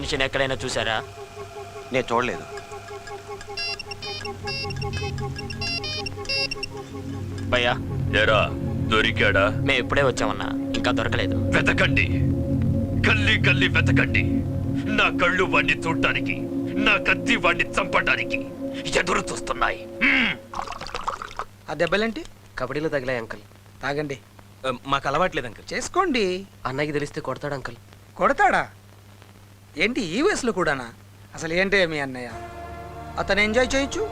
మనిషిని ఎక్కడైనా చూసారా? నేను చూడలేదు. భయ్యా ఏరా దొరికాడా? మేము ఇప్పుడే వచ్చామన్నా, ఇంకా దొరకలేదు. వెతకండి, గల్లీ గల్లీ వెతకండి. నా కళ్ళు వాడిని చూడటానికి, నా కత్తి వాడిని చంపడానికి ఎదురు చూస్తున్నాయి. ఆ దెబ్బలేంటి? కబడ్డీలో తగిలాయి అంకల్. తాగండి. మాకు అలవాట్లేదు అంకల్. చేసుకోండి. అన్నయ్యకి తెలిస్తే కొడతాడు అంకల్. కొడతాడా ఏంటి ఈ వయసులో కూడానా? అసలు ఏంటి మీ అన్నయ్య? అతను ఎంజాయ్ చేయొచ్చు,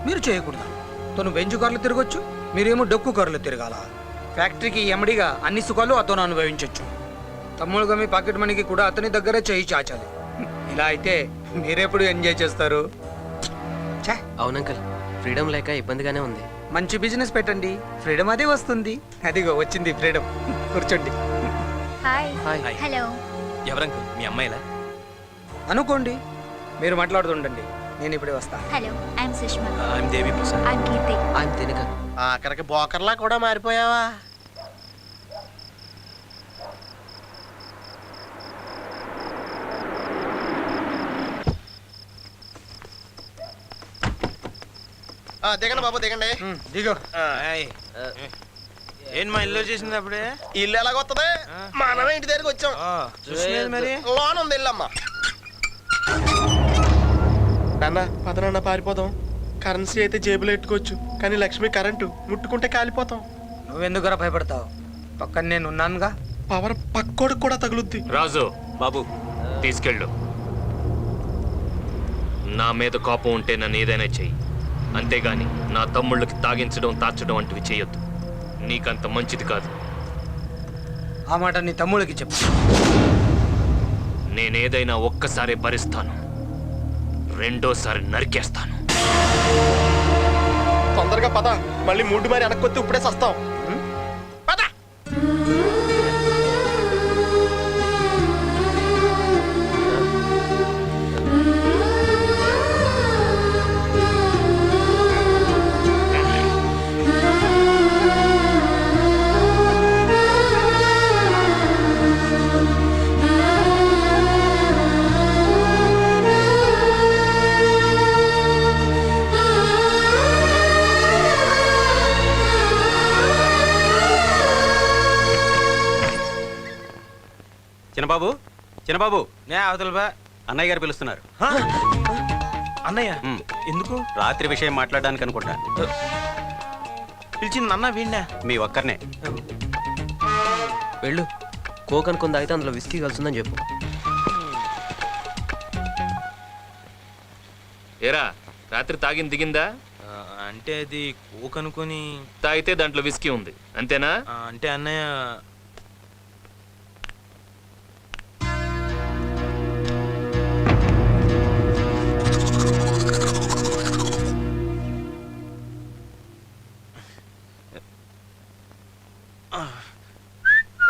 మీరు చేయకూడదు. తను బెంచు కార్లు తిరగొచ్చు, మీరేమో డొక్కు కార్లు తిరగాల. ఫ్యాక్టరీకి ఎమ్మడిగా అన్ని సుఖాలు అతను అనుభవించవచ్చు. తమ్ముడుగా మీ పాకెట్ మనీకి కూడా అతని దగ్గరే చేయి చాచాలి. ఇలా అయితే మీరెప్పుడు ఎంజాయ్ చేస్తారు? అవునంకల్, ఫ్రీడమ్ లేక ఇబ్బందిగానే ఉంది. మంచి బిజినెస్ పెట్టండి, ఫ్రీడమ్ అదే వస్తుంది. అదిగో వచ్చింది ఫ్రీడమ్. కూర్చోండి. హాయ్. హలో. ఎవరంకల్? మీ అమ్మాయిలా? అనుకోండి, మీరు మాట్లాడుతుండండి, నేను ఇప్పుడే వస్తాను. Hello, I'm Sushma. I'm Devi Prasad. I'm Keerthi. ఆయన తినక ఆఖరికి బోకర్లా కూడా మారిపోయావా? దిగండి బాబు, దిగండి. దిగో. ఏం మా ఇల్లు చేసింది అప్పుడే? ఇల్లు ఎలాగొస్తుంది? మనమే ఇంటి దగ్గరికి వచ్చాం. చూసినది మరి. లోన్ ఉంది ఇల్లమ్మా. నాన్న పదనన్న పారిపోదాం. కరెన్సీ అయితే జేబులో ఎట్టుకోవచ్చు, కానీ లక్ష్మి కరెంటు ముట్టుకుంటే కాలిపోతాం. నువ్వెందుకురా భయపడతావు? పక్కన నేను ఉన్నానుగా. పవర్ పక్కోడికి కూడా తగులుద్ది. రాజు బాబు తీసుకెళ్ళు. నా మీద కోపం ఉంటే నన్ను ఏదైనా చెయ్యి, అంతేగాని నా తమ్ముళ్ళకి తాగించడం తాచడం వంటివి చేయొద్దు. నీకంత మంచిది కాదు. ఆ మాట నీ తమ్ముడికి చెప్పు. నేనేదైనా ఒక్కసారి భరిస్తాను, రెండోసారి నరికేస్తాను. తొందరగా పద, మళ్ళీ మూడు మరి వెనక్కొత్తి ఇప్పుడే సస్తాం. పద. చిన్నబాబు, చిన్నబాబు, నే అవతల బా. అన్నయ్య గారు పిలుస్తున్నారు. అన్నయ్య ఎందుకు? రాత్రి విషయం మాట్లాడడానికి అనుకుంటా. పిలిచింది అన్న వీణ్ణా? మీ ఒక్కరినే. వెళ్ళు, కోక్ అనుకుంది అయితే అందులో విస్కీ కలుస్తుందని చెప్పు. ఏరా రాత్రి తాగింది దిగిందా? అంటే అది కోక్ అనుకుని తాగితే దాంట్లో విస్కీ ఉంది, అంతేనా? అంటే అన్నయ్య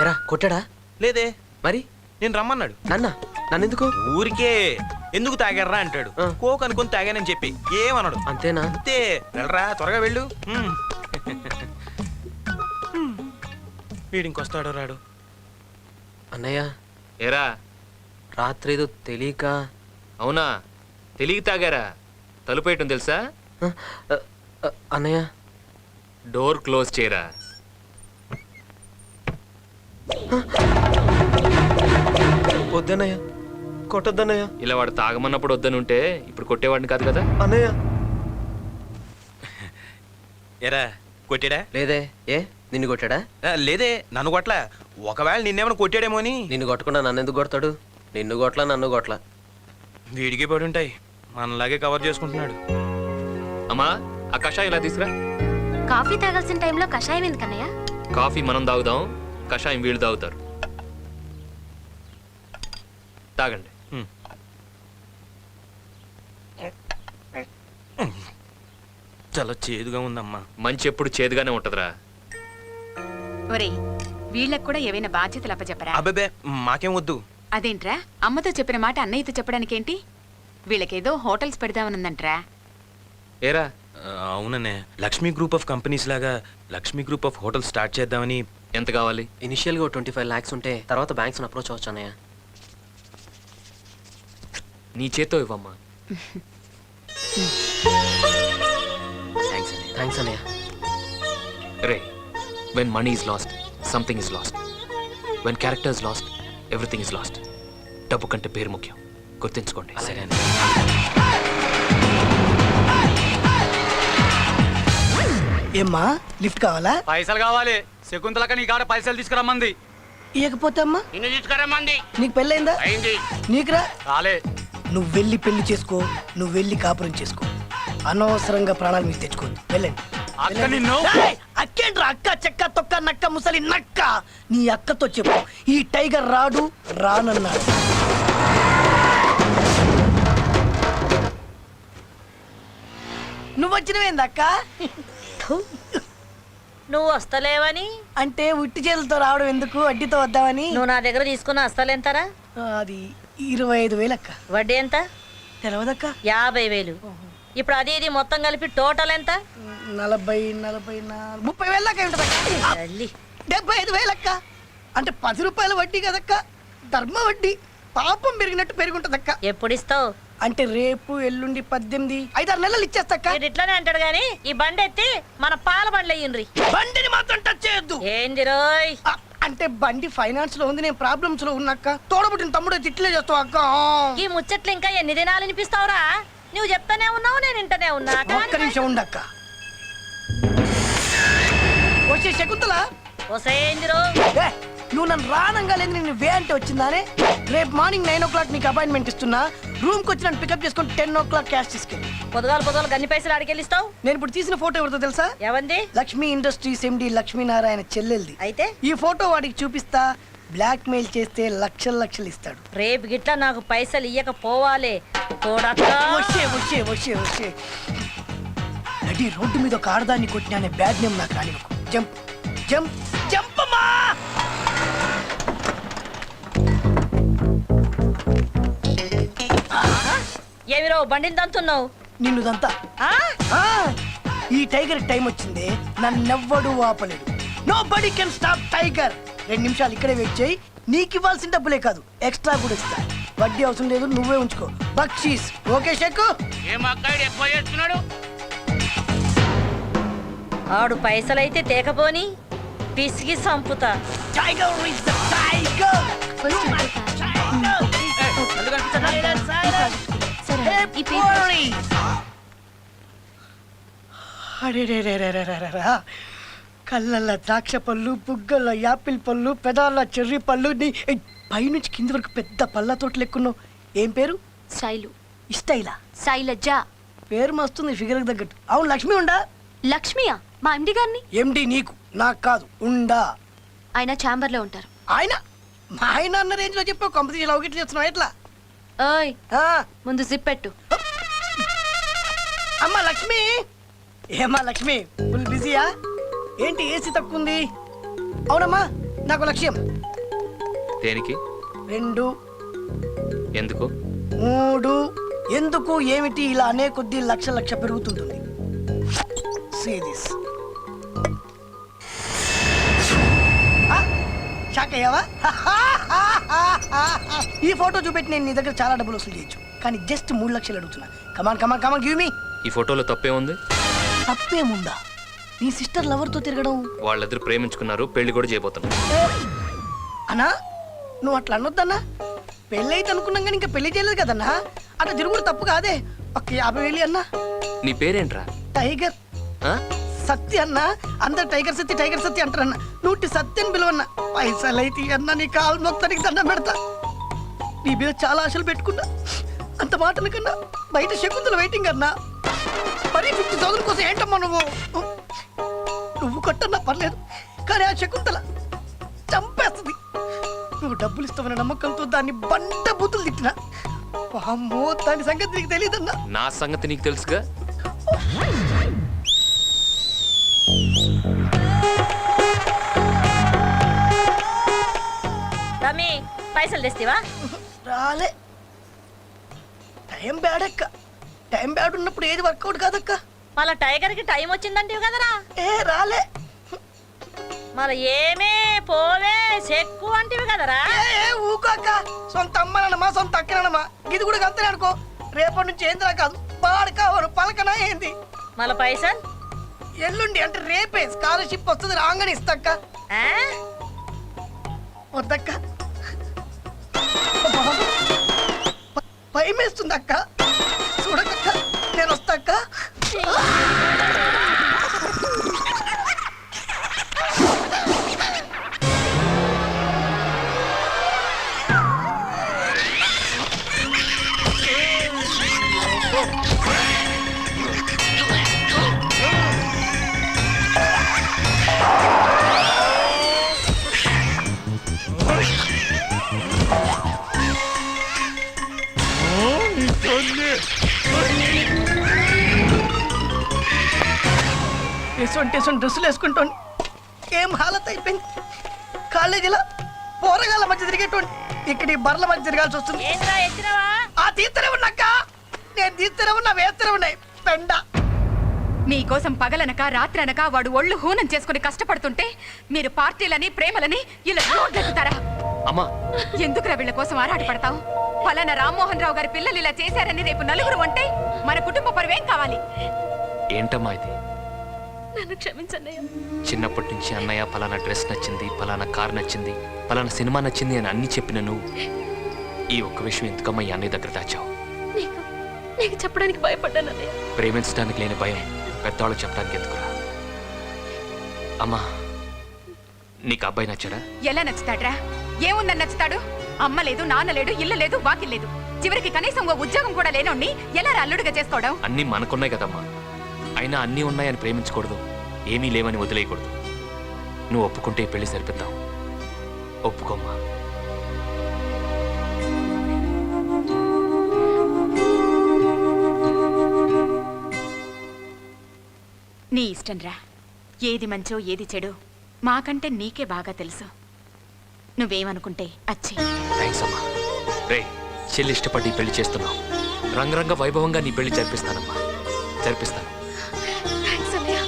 ఎరా కొట్టాడా? లేదే. మరి నేను రమ్మన్నాడు. నన్నెందుకు? ఊరికే ఎందుకు తాగారా అంటాడు. కోక్ అనుకుని తాగానని చెప్పి ఏమన్నాడు. అంతేనా? అంతే. వెళ్ళరా, త్వరగా వెళ్ళు. వీడింకొస్తాడో రాడు. అన్నయ్య ఏరా రాత్రి ఏదో తెలియక. అవునా, తెలియ తాగారా? తలుపేయటం తెలుసా? అన్నయ్య డోర్ క్లోజ్ చేయరా. వద్దన్నయ్య, కొట్టొద్దన్నయ్య. ఇలా వాడు తాగమన్నప్పుడు వద్దని ఉంటే ఇప్పుడు కొట్టేవాడిని కాదు కదా. అన్నయ్య ఎరా కొట్టాడా? లేదే. ఏ నిన్ను కొట్టాడా? లేదే, నన్ను కొట్లా. ఒకవేళ నిన్నేమైనా కొట్టాడేమో అని. నిన్ను కొట్టకుండా నన్ను ఎందుకు కొడతాడు? నిన్ను కొట్లా, నన్ను కొట్లా. వీడికి పడి ఉంటాయి, మనలాగే కవర్ చేసుకుంటున్నాడు. అమ్మా, ఆ కషాయం ఇలా తీసురా. కాఫీ తాగాల్సిన టైంలో కషాయం ఎందుకన్నయ్య? కాఫీ మనం తాగుదాం, కషాయం వీళ్ళు తాగుతారు. తాగండి. చాలా చేదుగా ఉందమ్మా. మంచి ఎప్పుడు చేదుగానే ఉంటదిరా. ఒరేయ్, వీళ్ళకు కూడా ఏవైనా బాధ్యతలు అప్పచెప్పరా? అబ్బే మాకేం వద్దు. అదేంట్రా, అమ్మతో చెప్పిన మాట అన్నయ్యతో చెప్పడానికేంటి? వీళ్ళకేదో హోటల్స్ పెడదామనుందంట్రా. ఏరా? అవుననే, లక్ష్మీ గ్రూప్ ఆఫ్ కంపెనీస్ లాగా Lakshmi group of hotel start చేద్దామని. ఎంత కావాలి? ఇనిషియల్గా 25 lakhs ఉంటే తర్వాత బ్యాంక్స్ అప్రోచ్ అవ్వచ్చు అన్నయ్య. నీ చేత్తో ఇవ్వమ్మా. థ్యాంక్స్ అన్నయ్య. థ్యాంక్స్ అన్నయ్య. రే, when money is lost something is lost. When character is lost everything is lost. డబ్బు కంటే పేరు ముఖ్యం, గుర్తుంచుకోండి. సరే అన్నయ్య. ఏమ్మా లిఫ్ట్ కావాలా? పైసలు కావాలి. శకుంతలక నీ కాడ పైసలు తీసుకురమ్మంది. ఇవ్వకపోతే అమ్మా నిన్ను తీసుకురమ్మంది. నీకు పెళ్ళైందా? అయింది. నీకురా? రాలే. నువ్వు వెళ్ళి పెళ్లి చేసుకో, నువ్వు వెళ్ళి కాపురం చేసుకో. అనవసరంగా ప్రాణాలు మీరు తెచ్చుకోవద్దు. వెళ్ళండి. అక్క నిన్ను. ఏయ్, అక్కేంట్రా అక్క చెక్క తొక్క నక్క ముసలి నక్క. నీ అక్కతో చెప్పు ఈ టైగర్ రాడు రానన్నాడు. నువ్వు వచ్చినవేంది అక్క? నువ్వు వస్తలేవని అంటే ఉట్టి చేతులతో రావడం ఎందుకు, అడ్డితో వద్దామని. నువ్వు నా దగ్గర తీసుకున్న అస్తలేంతరా? అది 25,000 అక్క. వడ్డీ ఎంత? తెలవదక్క. 50,000. ఇప్పుడు అది ఇది మొత్తం కలిపి టోటల్ ఎంత? 30,000 దాకా ఉంటుందక్క. తల్లి. 75,000 అక్క. అంటే 10 రూపాయల వడ్డీ కదక్క, ధర్మ వడ్డీ. పాపం పెరిగినట్టు పెరుగుంటదక్క. ఎప్పుడు ఇస్తావు? అంటే రేపు ఎల్లుండి 18 5-6 నెలలు ఇచ్చేస్తక్క. వీడు ఇట్లానే అంటాడు గాని ఈ బండి ఎత్తి మన పాల బండ్లు అయ్యిండ్రి. బండిని మాత్రం టచ్ చేయొద్దు. ఏంది రోయ్? అంటే బండి ఫైనాన్స్ లో ఉంది, నేను ప్రాబ్లమ్స్ లో ఉన్నక్క. తోడబుట్టిన తమ్ముడు తిట్లే చేస్తావు అక్క. ఈ ముచ్చట్లు ఇంకా ఎన్ని దినాలు వినిపిస్తావురా? నువ్వు చెప్తానే ఉన్నావు, నేను వింటనే ఉన్నా. ఒక్క నిమిషం ఉండక్క. వచ్చే శకుంతల, వసేంది రో? ఏ, నువ్వు నన్ను రానంగా లేదు, నేను వే అంటే వచ్చిందానే. రేపు మార్నింగ్ 9 o'clock నీకు అపాయింట్మెంట్ ఇస్తున్నా. రూమ్ కి వచ్చి నన్ను పికప్ చేసుకుని 10 o'clock క్యాష్ తీసుకెళ్ళి. పొద్దుగాలు గన్ని పైసలు అడికెళ్ళిస్తావు? నేను ఇప్పుడు తీసిన ఫోటో ఎవరితో తెలుసా? ఎవంది? లక్ష్మీ ఇండస్ట్రీస్ ఎండి లక్ష్మీనారాయణ చెల్లెల్ది. అయితే ఈ ఫోటో వాడికి చూపిస్తా, బ్లాక్ మెయిల్ చేస్తే లక్షలు ఇస్తాడు. రేపు గిట్లా నాకు పైసలు ఇయ్యకపోవాలే వచ్చే నడి రోడ్డు మీద ఒక ఆడదాన్ని కొట్టిన అనే బ్యాడ్ నేమ్ నాకు రాని. జంప్ జంప్ జంప్ అమ్మా. ఏమిరో బండిని తంతున్నావు? నిన్నుదంతా ఈ టైగర్ టైం వచ్చింది, నన్నెవ్వడు ఆపలేడు. Nobody can stop tiger. 2 నిమిషాలు ఇక్కడే వెయిట్ చేయి. నీకు ఇవ్వాల్సిన డబ్బులే కాదు, ఎక్స్ట్రా కూడా ఇస్తా. వడ్డీ అవసరం లేదు, నువ్వే ఉంచుకో. బక్షీస్ ఓకే షెక్కు? ఆడు పైసలైతే తేకపోని పిసిగి సంపుతా. Tiger is the tiger. కళ్ళల్లో ద్రాక్ష పళ్ళు, బుగ్గల్లో యాపిల్ పళ్ళు, పెదాల్లో చెర్రీ పళ్ళు, పైనుంచి కింది వరకు పెద్ద పళ్ళ తోట లెక్కున్నావు. ఏం పేరు? శైలు. ఇష్టైలా? శైలజ. పేరు మస్తుంది, ఫిగర్కి తగ్గట్టు. అవును, లక్ష్మి ఉండా? లక్ష్మియా? మా ఎండి గారిని. ఎండి నీకు, నాకు కాదు. ఉండా? ఆయన ఛాంబర్ లో ఉంటారు. ఆయన మా ఆయన అన్న రేంజ్ లో చెప్పావు. కంపెనీ లవ్ చేస్తున్నావు ఎట్లా? ఓయ్, ముందు జిప్ పెట్టు. అమ్మా లక్ష్మి. ఏమ్మా లక్ష్మి, ఫుల్ బిజీయా ఏంటి? ఏసీ తక్కువ ఉంది. అవునమ్మా, నాకు లక్ష్యం. దేనికి? 2 ఎందుకు? 3 ఎందుకు ఏమిటి? ఇలా అనే కొద్దీ లక్ష పెరుగుతుంటుంది. See this. షాక్ అయ్యావా? ఈ ఫోటో చూపెట్టి నేను నీ దగ్గర చాలా డబ్బులు వసూలు చేయొచ్చు, కానీ జస్ట్ 3 లక్షలు అడుగుతున్నా. Come on give me. ఈ ఫోటోలో తప్పే ఉంది? తప్పేముందా? నీ సిస్టర్ లవర్తో తిరగడం. వాళ్ళిద్దరు ప్రేమించుకున్నారు, పెళ్లి కూడా చేయబోతున్నారు. అన్నా, నువ్వు అట్లా అనొద్దన్నా. పెళ్ళి అయితే అనుకున్నాం కానీ ఇంకా పెళ్లి చేయలేదు కదన్నా. అట్లా తిరుగుడు తప్పు కాదే. ఒక 50,000 అన్నా. నీ పేరేంట్రా? టైగర్ ఆ? సత్య అన్న. అందరు టైగర్ సత్య అంటారన్న. నూటి సత్యని పిలువన్న. పైసలైతే అన్న నీ కాలు మొత్తానికి దండం పెడతా. నీ మీద చాలా ఆశలు పెట్టుకున్నా. అంత మాటల కన్నా బయట శకుంతల వెయిటింగ్ అన్నా. మరి 50,000 కోసం ఏంటమ్మా నువ్వు కొట్టన్నా పర్లేదు, కానీ ఆ శకుంతల చంపేస్తుంది. నువ్వు డబ్బులు ఇస్తావన్న నమ్మకంతో దాన్ని బండ బూతులు తిట్టినా. అమ్మో, దాని సంగతి నీకు తెలియదన్నా. నా సంగతి నీకు తెలుసుగా. రమి, పైసలు తెస్తేవా? రాలే. టైం బ్యాడ్ అక్క. టైం బ్యాడ్ ఉన్నప్పుడు ఏది వర్కౌట్ కాదక్క. మళ్ళా టైగర్ కి టైం వచ్చిందంటే కదరా. రాలే. మరి ఏమే పోవే చెక్కు అంటివి కదరా ఊకోక సొంత అమ్మనమ్మా సొంత అక్కనమ్మా ఇది కూడా అంతే అనుకో రేపటి నుంచి ఏందిరా కాదు పాడు కావరు పలకనా ఏంది మళ్ళీ పైసలు ఎల్లుండి అంటే రేపే స్కాలర్షిప్ వస్తుంది రాగానే ఇస్తాక్క ఆ? వద్దక్క భయమేస్తుంది అక్క చూడకక్క నేను వస్తాక్క ఎటువంటి డ్రెస్సులు వేసుకుంటాను ఏం హాలత్ అయిపోయింది కాలేజీలో పోరగాళ్ళ మధ్య తిరిగేటువంటి ఇక్కడ ఈ బర్ల మధ్య తిరగాల్సి వస్తుంది ఏంద్రా ఎత్తినవా ఆ తీస్తూనే ఉన్నాక నేను తీస్తూనే ఉన్నా వేస్తూనే ఉన్నాయి పెండ మీకోసం పగలనక రాత్రనక వాడు ఒళ్ళు హూనం చేసుకుని కష్టపడుతుంటే మీరు పార్టీలని ప్రేమలని ఇలా రోడ్లెక్కుతారా అమ్మా ఎందుకురా వీళ్ళ కోసం ఆరాటపడతావు ఫలానా రామ్మోహన్ రావు గారి పిల్లలు ఇలా చేశారని రేపు నలుగురు అంటే మన కుటుంబ పరువేం కావాలి ఏంటమ్మా ఇది? నన్ను క్షమించండి చిన్నప్పటి నుంచి అన్నయ్య పలానా డ్రెస్ నచ్చింది, పలానా కార్ నచ్చింది, పలానా సినిమా నచ్చింది అని అన్ని చెప్పిన నువ్వు ఈ ఒక్క విషయం ఎందుకమ్మా ఈ అన్నయ్య దగ్గర దాచావు? నీకు చెప్పడానికి భయపడ్డానన్నయ్య. ప్రేమించడానికి లేని భయం పెద్దవాళ్ళు చెప్పడానికి ఎందుకురా? అమ్మా నీకు అబ్బాయి నచ్చాడా? ఎలా నచ్చుతాడ్రా? ఏముందని నచ్చుతాడు? అమ్మ లేదు, నాన్న లేడు, ఇల్లు లేదు, వాకిల్ లేదు. చివరికి కనీసం ఓ ఉద్యోగం కూడా లేనోడిని ఎలా అల్లుడిగా చేసుకోవడం? అన్నీ మనకున్నాయి కదమ్మా. అయినా అన్నీ ఉన్నాయని ప్రేమించకూడదు, ఏమీ లేవని వదిలేయకూడదు. నువ్వు ఒప్పుకుంటే ఈ పెళ్లి సరిపిద్దాం. ఒప్పుకోమ్మా. నీ ఇష్టంరా. ఏది మంచో ఏది చెడు మాకంటే నీకే బాగా తెలుసు. నువ్వేమనుకుంటే అచ్చి. థ్యాంక్స్ అమ్మా. రే చెల్లి ఇష్టపడి ఈ పెళ్లి చేస్తున్నావు. రంగరంగ వైభవంగా నీ పెళ్లి జరిపిస్తానమ్మా, జరిపిస్తాను. థాంక్స్ అన్నయ్య.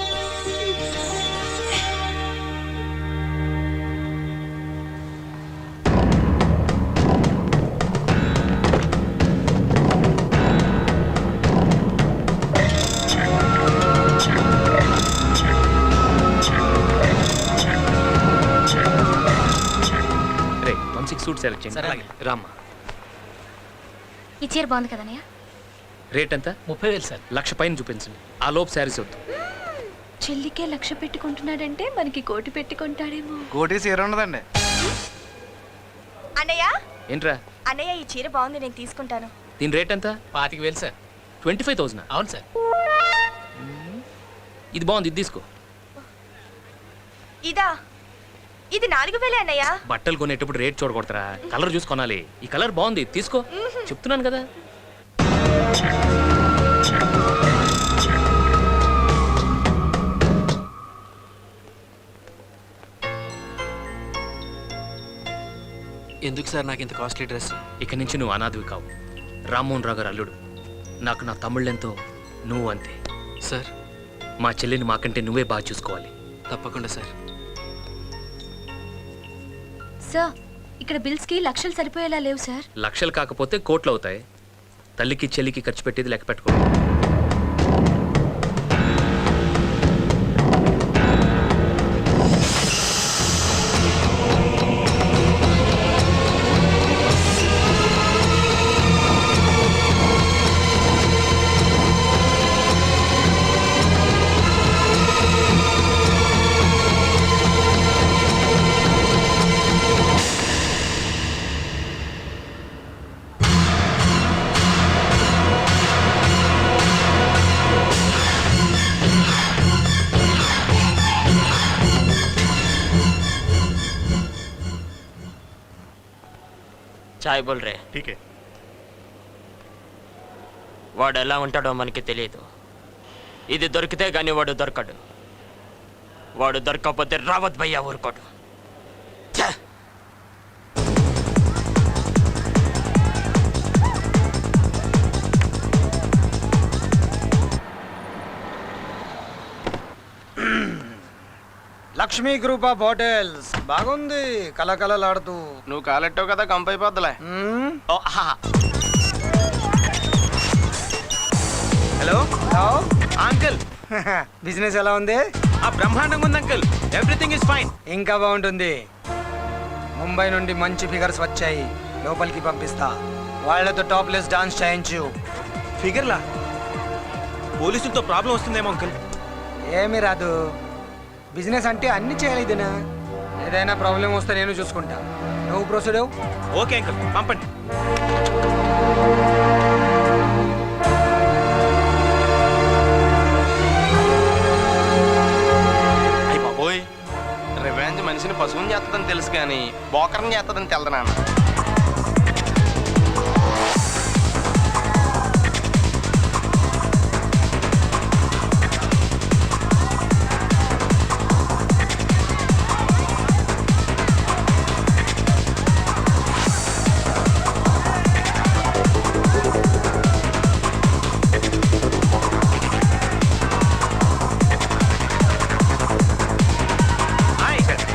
రే 1-6 సూట్ సెలెక్ట్ చేయండి. రామ్మా. ఈ చీర బాగుంది కదన్నయ్య. రేట్ ఎంత? 30,000 సార్. 1,00,000 పైన చూపించండి. ఆ లోపు శారీస్ వద్దు. చెల్లికే 1,00,000 పెట్టుకుంటున్నాడంటే మనకి కోటి పెట్టుకుంటాడేమో. కోటి చీర ఉండదండి. అన్నయ్య ఏంట్రా? అన్నయ్య ఈ చీర బాగుంది, నేను తీసుకుంటాను. దీని రేట్ ఎంత? 25,000 సార్. 25,000. అవును సార్. ఇది బాగుంది, ఇది తీసుకో. ఇదా? ఇది 4,000 అన్నయ్య. బట్టలు కొనేటప్పుడు రేట్ చూడకూడదురా, కలర్ చూసి కొనాలి. ఈ కలర్ బాగుంది, తీసుకో. చెప్తున్నాను కదా. ఎందుకు సార్ నాకు ఇంత కాస్ట్లీ డ్రెస్? ఇక నుంచి నువ్వు అనాథవి కావు. రామ్మోహన్ రావు గారు అల్లుడు. నాకు నా తమ్ముళ్ళెంతో నువ్వు అంతే. సార్ మా చెల్లిని మాకంటే నువ్వే బాగా చూసుకోవాలి. తప్పకుండా సార్. సార్ ఇక్కడ బిల్స్ కి 1,00,000 సరిపోయేలా లేవు సార్. లక్షలు కాకపోతే కోట్లు అవుతాయి. తల్లికి చెల్లికి ఖర్చు పెట్టేది లెక్క పెట్టుకో. చాయ్ బోల్ రే. వాడు ఎలా ఉంటాడో మనకి తెలియదు. ఇది దొరికితే గానీ వాడు దొరకడు. వాడు దొరకకపోతే రావత్ భయ్యా ఊరుకోడు. ఛే! లక్ష్మీ గ్రూప్ ఆఫ్ హోటల్స్ బాగుంది, కలకలలాడుతూ. నువ్వు కాలెట్టావు కదా కంపైపోద్దులే. మ్మ్. హలో హలో అంకుల్, బిజినెస్ ఎలా ఉంది? బ్రహ్మాండంగా ఉంది అంకుల్. Everything is fine. ఇంకా బాగుంటుంది. ముంబై నుండి మంచి ఫిగర్స్ వచ్చాయి, లోపలికి పంపిస్తా. వాళ్ళతో టాప్లెస్ డాన్స్ చేయించు. ఫిగర్లా? పోలీసులతో ప్రాబ్లం వస్తుందేమో అంకుల్. ఏమీ రాదు, బిజినెస్ అంటే అన్ని చేయలేదునా. ఏదైనా ప్రాబ్లం వస్తే నేను చూసుకుంటా, నువ్వు ప్రొసీడ్ అవ్వు. ఓకే అంకుల్, పంపండి. అయ్యి బాబోయ్, రివెంజ్ మనిషిని పశువుని చేస్తుందని తెలుసు కానీ బోకర్ని చేస్తుందని తెలదు నాన్న.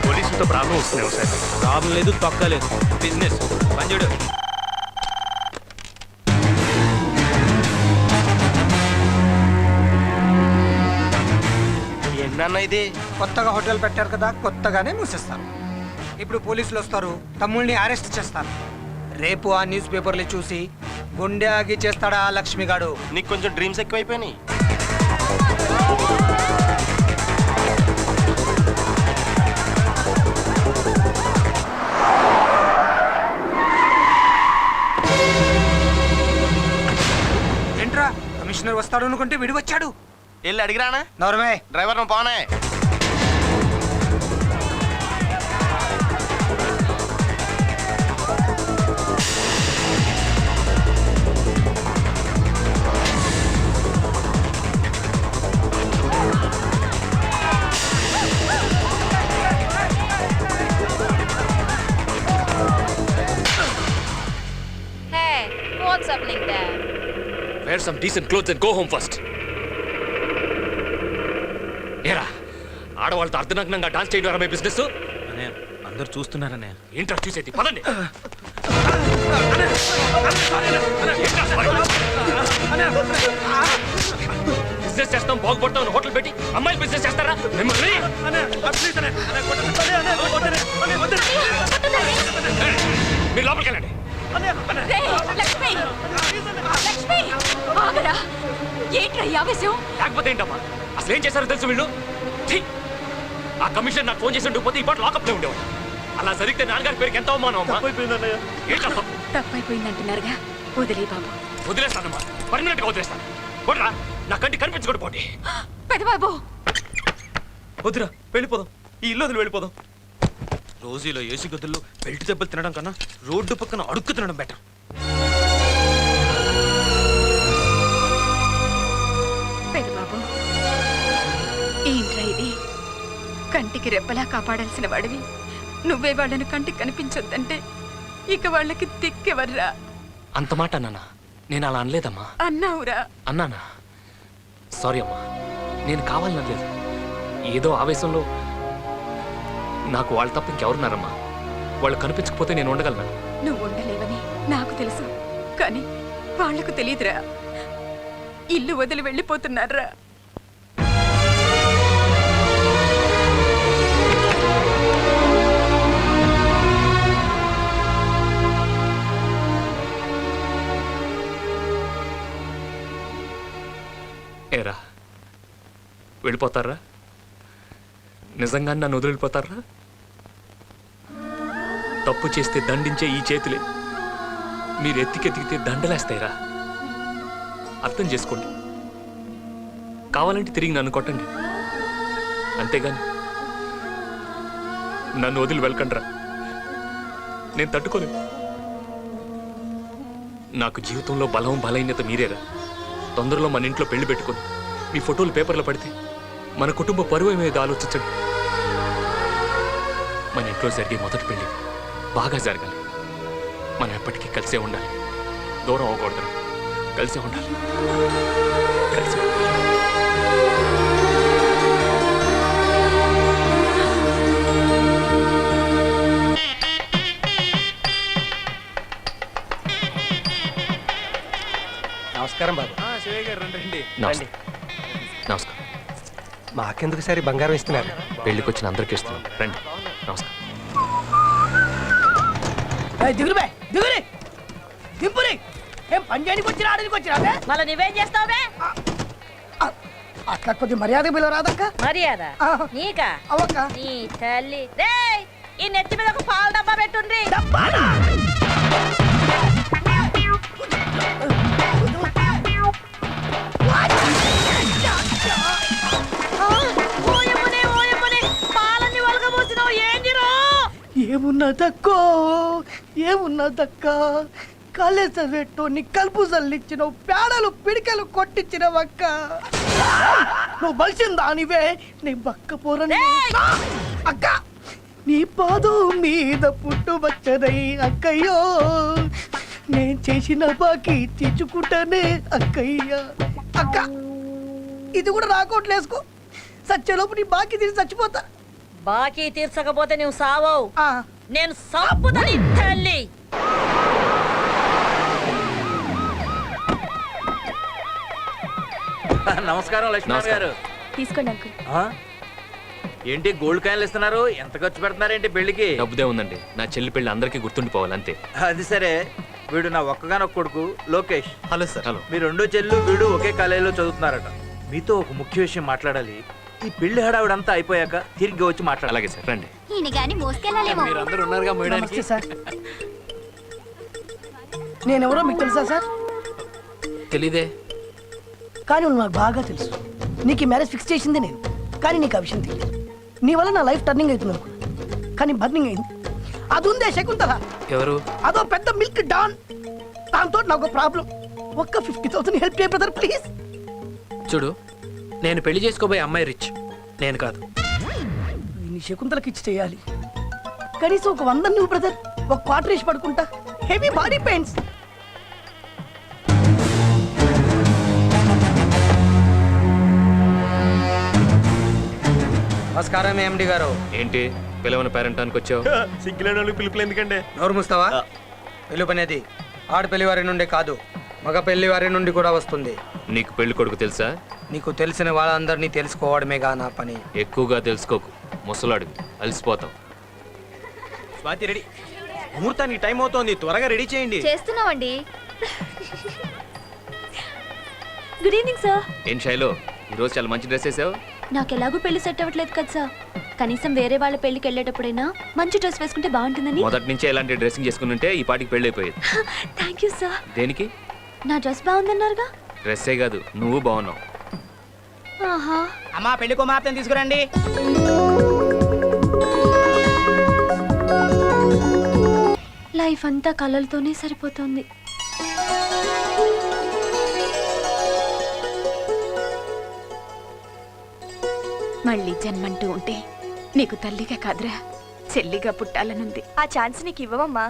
పోలీసులతో ప్రాబ్లం వస్తుందేమో సార్. ప్రాబ్లం లేదు, తొక్కలేదు. బిజినెస్ పని చూడు. ఏంటన్నా ఇది? కొత్తగా హోటల్ పెట్టారు కదా, కొత్తగానే మూసేస్తారు. ఇప్పుడు పోలీసులు వస్తారు, తమ్ముళ్ళని అరెస్ట్ చేస్తారు. రేపు ఆ న్యూస్ పేపర్లు చూసి గుండె ఆగి చేస్తాడా ఆ లక్ష్మిగాడు. నీకు కొంచెం డ్రీమ్స్ ఎక్కువైపోయినాయి. ఏంట్రా, కమిషనర్ వస్తాడు అనుకుంటే విడి వచ్చాడు. వెళ్ళి అడిగిరానా? నోరమే. డ్రైవర్ నువ్వు పోనే. Hey, what's happening there? Wear some decent clothes and go home first. ఏరా, ఆడవాళ్ళతో అర్ధనగ్నంగా డాన్స్ చేయడం మీ బిజినెస్? అన్నయ్య, అందరు చూస్తున్నారన్నయ్య. ఏంట్రా చూసేది? పదండి. బిజినెస్ చేస్తాం, బాగుపడతాం అని హోటల్ పెట్టి అమ్మాయిలు బిజినెస్ చేస్తారా? మిమ్మల్ని మీరు లోపలికి వెళ్ళండి. లక్ష్మి, లక్ష్మి, ఆగరా. ఏంట్రా ఈ ఆవేశం? లేకపోతే ఏంటమ్మా, అసలు ఏం చేశారో తెలుసు వీళ్ళు? ఛీ! ఆ కమిషన్ నాకు ఫోన్ చేసి ఉండిపోతే ఈ పాటు లాకప్లో ఉండేవాడు. అలా జరిగితే నాన్నగారి పేరుకి ఎంత అవమానం అమ్మా. ఏంటా తప్పు? తప్పైపోయిందంటున్నారుగా, వదిలే బాబు. వదిలేస్తానమ్మా, పర్మనెంట్ గా వదిలేస్తాను. కొడరా, నా కంటి కనిపించకూడదు పోటీ. పెదబాబు, వద్దురా, వెళ్ళిపోదాం. ఈ ఇల్లు వదిలి వెళ్ళిపోదాం. రోజు ఇలా ఏసీ గదుల్లో బెల్ట్ దెబ్బలు తినడం కన్నా రోడ్డు పక్కన అడుక్కు తినడం బెటర్. పెదబాబు, ఏంట్రా ఇది? కంటికి రెప్పలా కాపాడాల్సిన వాడివి నువ్వే వాళ్ళని కంటికి కనిపించొద్దంటే ఇక వాళ్ళకి దిక్కెవర్రా? అంత మాట అన్నానా? నేను అలా అనలేదమ్మా. అన్నావురా. అన్నానా? సారీ అమ్మా, నేను కావాలనలేదు. ఏదో ఆవేశంలో. నాకు వాళ్ళు తప్ప ఇంకెవరున్నారమ్మా? వాళ్ళు కనిపించకపోతే నేను ఉండగలను. నువ్వు ఉండలేవని నాకు తెలుసు, కానీ వాళ్లకు తెలియదురా. ఇల్లు వదిలి వెళ్ళిపోతున్నారా. ఏరా, వెళ్ళిపోతారా? నిజంగా నన్ను వదిలిపోతారా? తప్పు చేస్తే దండించే ఈ చేతులే మీరు ఎత్తికెతికితే దండలేస్తాయిరా. అర్థం చేసుకోండి. కావాలంటే తిరిగి నన్ను కొట్టండి, అంతేగాని నన్ను వదిలి వెళ్ళకండ్రా. నేను తట్టుకోలేను. నాకు జీవితంలో బలం బలహీనత మీరేరా. తొందరలో మన ఇంట్లో పెళ్లి పెట్టుకొని మీ ఫోటోలు పేపర్లో పడితే మన కుటుంబ పరువు ఏమేది ఆలోచించండి. మన ఇంట్లో జరిగే మొదటి పెళ్లి బాగా జరగాలి. మనం ఎప్పటికీ కలిసే ఉండాలి, దూరం అవ్వకూడదు. కలిసే ఉండాలి, కలిసే ఉండాలి. నమస్కారం బాబు. నమస్తే. నమస్కారం. మాకెందుకు సరే బంగారం ఇస్తున్నారు? పెళ్ళికి వచ్చిన అందరికీ ఇస్తున్నాం. రండి. నమస్కారం. దిగురు బే దిగురి దింపురి ఏం పని చేయడానికి వచ్చినా ఆడడానికి వచ్చినా మళ్ళీ నువ్వేం చేస్తావుబే అట్లా కొద్ది మర్యాద పిలవరాదక్క మర్యాద ఆ. నీకా అవక్క నీ తల్లి రే ఈ నెత్తి మీద ఒక పాల డబ్బా పెట్టుండ్రి డబ్బానా? ఓయమ్మనే పాలన్నీ ఒలగబోసినావు ఏంటిరో ఏమున్నదక్క కాలేజ పెట్టు నీ కలుపు చల్లిచ్చినావు పేడలు పిడికలు కొట్టించినవక్క నువ్వు బలిసిందా నీవే నీ బక్క పోరని అక్క నీ పాదం మీద పుట్టుబచ్చదై అక్కయ్యో నేను చేసిన బాకీ తెచ్చుకుంటానే అక్కయ్య అక్క ఇది కూడా రాకోట్లేసుకో సచ్చేలోపు నీ బాకీ తీసి చచ్చిపోతా బాకీ తీర్చకపోతే నువ్వు సావవు ఆ, నేను సంపుతా నీ తల్లి నమస్కారం లక్ష్మణ్ గారు. తీసుకోండి అంకుల్. ఏంటి గోల్డ్ కాయిన్లు ఇస్తున్నారు? ఎంత ఖర్చు పెడుతున్నారేంటి పెళ్లికి? డబ్బుదే ఉందండి. నా చెల్లి పెళ్ళి అందరికీ గుర్తుండిపోవాలి అంతే. అది సరే, వీడు నా ఒక్కగానొక్క కొడుకు లోకేష్. Hello sir. హలో. మీ రెండో చెల్లు వీడు ఒకే కాలేజీలో చదువుతున్నారట. మీతో ఒక ముఖ్య విషయం మాట్లాడాలి. ఈ పెళ్లి హడావిడంతా అయిపోయాక తిరిగి వచ్చి మాట్లాడాలి. అలాగే సార్. రండి. ఈయన గాని మోసుకెళ్ళాలేమో. మీరందరూ ఉన్నారుగా నమస్తే సార్ నేనెవరో మీకు తెలుసా సార్? తెలీదే. కానీ నువ్వు నాకు బాగా తెలుసు. నీకు ఈ మ్యారేజ్ ఫిక్స్ చేసింది నేను, కానీ నీకు ఆ విషయం తెలియదు. నీ వల్ల నా లైఫ్ టర్నింగ్ అవుతుంది అనుకున్నా, కానీ బర్నింగ్ అయింది. అది ఉందే శకుంతల, ఎవరు? అదో పెద్ద మిల్క్ డాన్. దాంతో నాకు ప్రాబ్లం. ఒక్క 50,000 హెల్ప్ చేయ బ్రదర్ ప్లీజ్. చూడు, నేను పెళ్లి చేసుకోబోయే అమ్మాయి రిచ్, నేను కాదు. నీ శకుంతలకి ఇచ్చి చేయాలి. కనీసం ఒక 100 నువ్వు బ్రదర్, ఒక క్వార్టర్ వేసి పడుకుంటా. Heavy body pains. నమస్కారం ఎండి గారు. ఏంటి పిలవని పేరెంటానికి వచ్చావు? సిగ్గులేని వాళ్ళకి పిలుపులు ఎందుకండి? నోరు మూస్తావా? పిలుపనేది ఆడపెళ్లి వారి నుండి కాదు, మగ పెళ్లి వారి నుండి కూడా వస్తుంది. నీకు పెళ్లి కొడుకు తెలుసా? నీకు తెలిసిన వాళ్ళందరినీ తెలుసుకోవడమేగా నా పని. ఎక్కువగా తెలుసుకోకు, ముసలాడివి, అలసిపోతావు. స్వాతి రెడీ. ముహూర్తానికి టైం అవుతోంది, త్వరగా రెడీ చేయండి. చేస్తున్నామండి. Good evening sir. ఏం శైలో, ఈరోజు చాలా మంచి డ్రెస్ వేసావు. నాకు ఎలాగో పెళ్లి సెట్ అవ్వట్లేదు కదా సార్. కనీసం వేరే వాళ్ళ పెళ్లికి వెళ్ళేటప్పుడైనా మంచి డ్రెస్ వేసుకుంటే బాగుంటుందని. మొదటి నుంచే ఇలాంటి డ్రెస్సింగ్ చేసుకుని ఉంటే ఈ పాటికి పెళ్లి అయిపోయేది. Thank you sir. దేనికి? నా డ్రెస్ బాగుందన్నారుగా. డ్రెస్సే కాదు, నువ్వు బాగున్నావు. ఆహా. అమ్మా పెళ్లి కుమార్తెను తీసుకురండి. లైఫ్ అంతా కలలతోనే సరిపోతుంది. మళ్ళీ జన్మంటూ ఉంటే నీకు తల్లిగా కాదురా, చెల్లిగా పుట్టాలనుంది. ఆ ఛాన్స్ నీకు ఇవ్వవమ్మా.